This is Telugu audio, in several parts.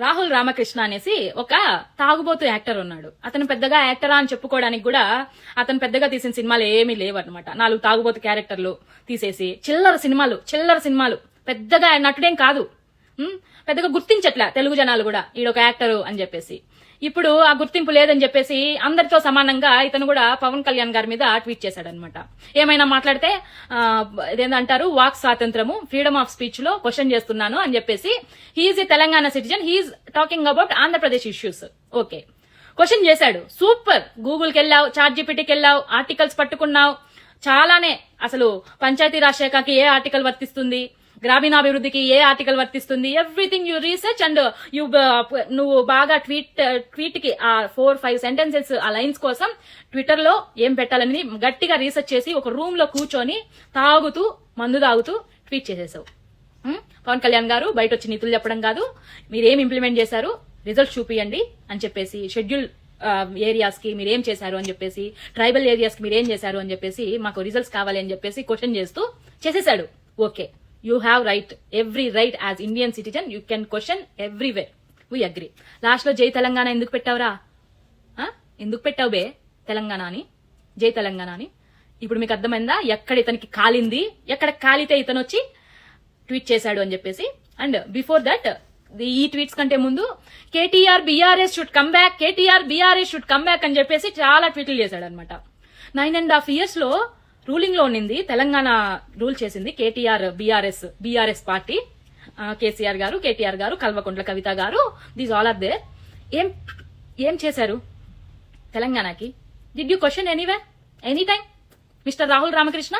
రాహుల్ రామకృష్ణ అనేసి ఒక తాగుబోతు యాక్టర్ ఉన్నాడు. అతను పెద్దగా యాక్టరా అని చెప్పుకోవడానికి కూడా అతను పెద్దగా తీసిన సినిమాలు ఏమీ లేవన్నమాట. 4 తాగుబోతు క్యారెక్టర్లు తీసేసి చిల్లర సినిమాలు పెద్దగా నటుడేం కాదు. పెద్దగా గుర్తించట్లా తెలుగు జనాలు కూడా ఈడొక యాక్టరు అని చెప్పేసి. ఇప్పుడు ఆ గుర్తింపు లేదని చెప్పేసి అందరితో సమానంగా ఇతను కూడా పవన్ కళ్యాణ్ గారి మీద ట్వీట్ చేశాడనమాట. ఏమైనా మాట్లాడితే ఇదేంటంటారు, వాక్ స్వాతంత్రము, ఫ్రీడమ్ ఆఫ్ స్పీచ్ లో క్వశ్చన్ చేస్తున్నాను అని చెప్పేసి. He is a Telangana citizen, he is talking about Andhra Pradesh issues. Okay, question చేశాడు, సూపర్. గూగుల్కి వెళ్ళావు, చాట్ జీపీటీకి వెళ్ళావు, ఆర్టికల్స్ పట్టుకున్నావు. చాలానే అసలు పంచాయతీ రాజ్ శాఖకి ఏ ఆర్టికల్ వర్తిస్తుంది, గ్రామీణాభివృద్ధికి ఏ ఆర్టికల్ వర్తిస్తుంది, everything you research and you నువ్వు బాగా ట్వీట్ కి ఆ 4-5 సెంటెన్సెస్ ఆ లైన్స్ కోసం ట్విట్టర్ లో ఏం పెట్టాలని గట్టిగా రీసెర్చ్ చేసి ఒక రూమ్ లో కూర్చొని మందు తాగుతూ ట్వీట్ చేసేసావు. పవన్ కళ్యాణ్ గారు బయట వచ్చి నీతులు చెప్పడం కాదు, మీరేం ఇంప్లిమెంట్ చేశారు రిజల్ట్ చూపియండి అని చెప్పేసి, షెడ్యూల్ ఏరియాస్ కి మీరేం చేశారు అని చెప్పేసి, ట్రైబల్ ఏరియాస్ కి మీరేం చేశారు అని చెప్పేసి, మాకు రిజల్ట్స్ కావాలి అని చెప్పేసి క్వశ్చన్ చేస్తూ చేసేసాడు. Okay, you have every right as Indian citizen, you can question everywhere, we agree. Last లో జై తెలంగాణ ఎందుకు పెట్టావురా? ఎందుకు పెట్టావు బే తెలంగాణ అని, జై తెలంగాణ అని? ఇప్పుడు మీకు అర్థమైందా ఎక్కడ ఇతనికి కాలింది, ఎక్కడ కాలితే ఇతను వచ్చి ట్వీట్ చేశాడు అని చెప్పేసి. అండ్ బిఫోర్ దట్, ఈ ట్వీట్స్ కంటే ముందు KTR BRS should come back, KTR BRS should come back అని చెప్పేసి చాలా ట్వీట్లు చేశాడు అనమాట. 9.5 years లో రూలింగ్ లో ఉన్నింది, తెలంగాణ రూల్ చేసింది కేటీఆర్ బీఆర్ఎస్ పార్టీ. కేసీఆర్ గారు, కేటీఆర్ గారు, కల్వకుంట్ల కవిత గారు, దీస్ ఆల్ ఆర్ దేర్. ఏం చేశారు తెలంగాణకి? Did you question anywhere, any time mister Rahul Ramakrishna?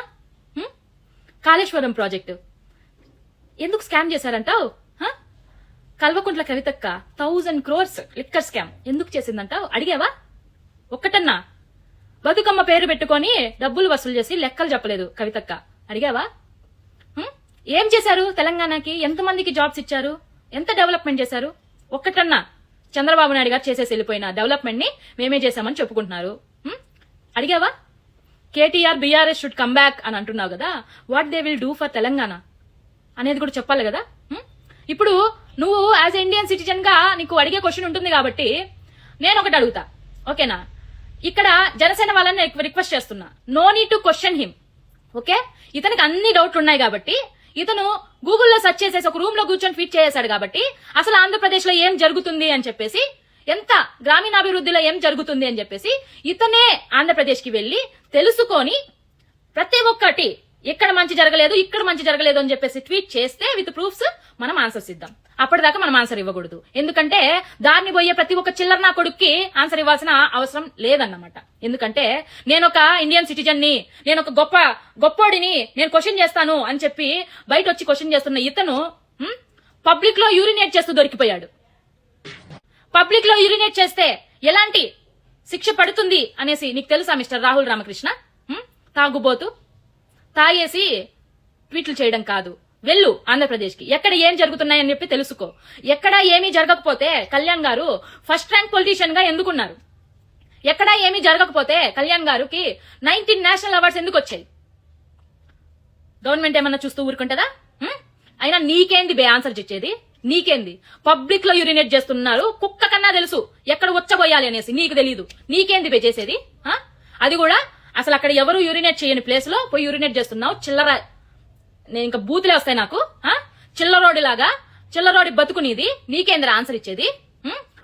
Kaleshwaram project ఎందుకు స్కామ్ చేశారంటావు? కల్వకుంట్ల కవితక్క 1000 crores లిక్కర్ స్కామ్ ఎందుకు చేసిందంటావు? అడిగావా ఒక్కటన్నా? బతుకమ్మ పేరు పెట్టుకొని డబ్బులు వసూలు చేసి లెక్కలు చెప్పలేదు కవితక్క, అడిగావా? ఏం చేశారు తెలంగాణకి? ఎంతమందికి జాబ్స్ ఇచ్చారు? ఎంత డెవలప్మెంట్ చేశారు? ఒక్కటన్నా చంద్రబాబు నాయుడు గారు చేసేసి వెళ్ళిపోయిన డెవలప్మెంట్ ని మేమే చేశామని చెప్పుకుంటున్నారు. అడిగావా? KTR BRS should come back అని అంటున్నావు కదా, what they will do for Telangana అనేది కూడా చెప్పాలి కదా. ఇప్పుడు నువ్వు యాజ్ ఇండియన్ సిటిజన్ గా నీకు అడిగే క్వశ్చన్ ఉంటుంది కాబట్టి నేను ఒకటి అడుగుతా, ఓకేనా? ఇక్కడ జనసేన వాళ్ళని రిక్వెస్ట్ చేస్తున్నా, no need to question him. Okay, ఇతనికి అన్ని డౌట్లు ఉన్నాయి కాబట్టి, ఇతను గూగుల్లో సెర్చ్ చేసేసి ఒక రూమ్ లో కూర్చొని ట్వీట్ చేశాడు కాబట్టి, అసలు ఆంధ్రప్రదేశ్ లో ఏం జరుగుతుంది అని చెప్పేసి, ఎంత గ్రామీణాభివృద్ధిలో ఏం జరుగుతుంది అని చెప్పేసి ఇతనే ఆంధ్రప్రదేశ్ కి వెళ్లి తెలుసుకొని ప్రతి ఒక్కటి ఇక్కడ మంచి జరగలేదు, ఇక్కడ మంచి జరగలేదు అని చెప్పేసి ట్వీట్ చేస్తే విత్ ప్రూఫ్స్ మనం ఆన్సర్స్ ఇద్దాం. అప్పటిదాకా మనం ఆన్సర్ ఇవ్వకూడదు. ఎందుకంటే దారిని పోయే ప్రతి ఒక్క చిల్లర నా కొడుక్కి ఆన్సర్ ఇవ్వాల్సిన అవసరం లేదన్నమాట. ఎందుకంటే నేను ఒక ఇండియన్ సిటిజన్ ని, నేను ఒక గొప్పోడిని, నేను క్వశ్చన్ చేస్తాను అని చెప్పి బయట వచ్చి క్వశ్చన్ చేస్తున్న ఇతను పబ్లిక్ లో యూరినేట్ చేస్తూ దొరికిపోయాడు. పబ్లిక్ లో యూరినేట్ చేస్తే ఎలాంటి శిక్ష పడుతుంది అనేసి నీకు తెలుసా మిస్టర్ రాహుల్ రామకృష్ణ? తాగుబోతు తాగేసి ట్వీట్లు చేయడం కాదు, వెళ్ళు ఆంధ్రప్రదేశ్ కి, ఎక్కడ ఏం జరుగుతున్నాయని చెప్పి తెలుసుకో. ఎక్కడ ఏమీ జరగకపోతే కళ్యాణ్ గారు ఫస్ట్ ర్యాంక్ పొలిటీషియన్ గా ఎందుకున్నారు? ఎక్కడ ఏమీ జరగకపోతే కళ్యాణ్ గారికి 19 నేషనల్ అవార్డ్స్ ఎందుకు వచ్చాయి? గవర్నమెంట్ ఏమన్నా చూస్తూ ఊరుకుంటుందా? అయినా నీకేంది బే ఆన్సర్ ఇచ్చేది? నీకేంది? పబ్లిక్ లో యూరినేట్ చేస్తున్నారు, కుక్క కన్నా తెలుసు ఎక్కడ వచ్చబోయాలి అనేసి, నీకు తెలీదు. నీకేంది బే చేసేది? అది కూడా అసలు అక్కడ ఎవరు యూరినేట్ చేయని ప్లేస్ లో పోయి యూరినేట్ చేస్తున్నావు. చిల్లర, నేను ఇంకా బూతులే వస్తాయి నాకు. చిల్లరోడి బతుకునిది, నీకేంద్ర ఆన్సర్ ఇచ్చేది?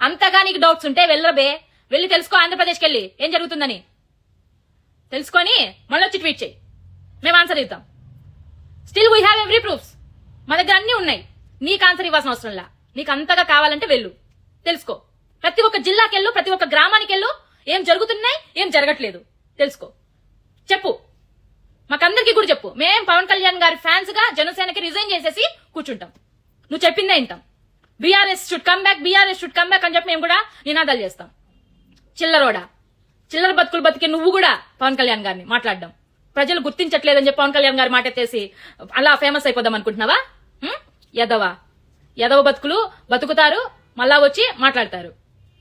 అంతగా నీకు డౌట్స్ ఉంటే వెళ్ళబే, వెళ్ళి తెలుసుకో ఆంధ్రప్రదేశ్కి వెళ్ళి ఏం జరుగుతుందని తెలుసుకొని మళ్ళీ వచ్చి ట్వీట్ చేయి, మేము ఆన్సర్ ఇద్దాం. Still we have every proofs, మా దగ్గర అన్ని ఉన్నాయి. నీకు ఆన్సర్ ఇవ్వాల్సిన అవసరంలా. నీకు అంతగా కావాలంటే వెళ్ళు, తెలుసుకో. ప్రతి ఒక్క జిల్లాకి వెళ్ళు, ప్రతి ఒక్క గ్రామానికి వెళ్ళు, ఏం జరుగుతున్నాయి ఏం జరగట్లేదు తెలుసుకో, చెప్పు. మాకందరికీ కూడా చెప్పు. మేం పవన్ కళ్యాణ్ గారి ఫ్యాన్స్ గా జనసేనకి రిజైన్ చేసేసి కూర్చుంటాం, నువ్వు చెప్పిందే వింటాం. BRS should come back, BRS should come back అని చెప్పి మేము కూడా నినాదాలు చేస్తాం. చిల్లరోడా, చిల్లర బతుకులు బతికే నువ్వు కూడా పవన్ కళ్యాణ్ గారిని మాట్లాడడం ప్రజలు గుర్తించట్లేదని చెప్పి పవన్ కళ్యాణ్ గారి మాట ఎత్తేసి అలా ఫేమస్ అయిపోదాం అనుకుంటున్నావా? యదవ బతుకులు బతుకుతారు, మళ్ళా వచ్చి మాట్లాడతారు.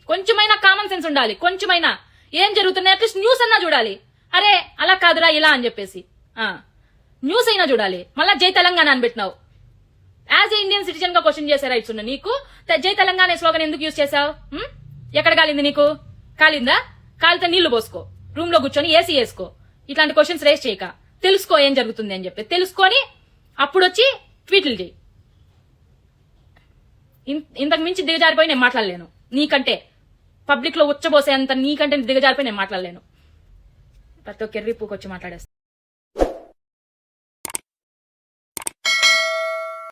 కొంచెమైనా కామన్ సెన్స్ ఉండాలి, కొంచెమైనా ఏం జరుగుతున్నాయి అట్లీస్ట్ న్యూస్ అన్నా చూడాలి. అరే అలా కాదురా ఇలా అని చెప్పేసి న్యూస్ అయినా చూడాలి. మళ్ళా జై తెలంగాణ అని పెట్టినావు. యాజ్ ఏ ఇండియన్ సిటిజన్ గా క్వశ్చన్ చేసే రైట్స్ ఉన్న నీకు జై తెలంగాణ స్లోగన్ ఎందుకు యూజ్ చేసావు? ఎక్కడ కాలింది నీకు? కాలిందా? కాలితే నీళ్లు పోసుకో, రూమ్ లో కూర్చొని ఏసీ వేసుకో. ఇట్లాంటి క్వశ్చన్స్ రేస్ చేయక తెలుసుకో ఏం జరుగుతుంది అని చెప్పి తెలుసుకొని అప్పుడు వచ్చి ట్వీట్లు చేయి. ఇంతకు మించి దిగజారిపోయి నేను మాట్లాడలేను. నీకంటే పబ్లిక్ లో ఉచ్చబోసేంత నీకంటే దిగజారిపోయి నేను మాట్లాడలేను. ప్రతి ఒక్క ఎర్రి పూకొచ్చి మాట్లాడేస్తా.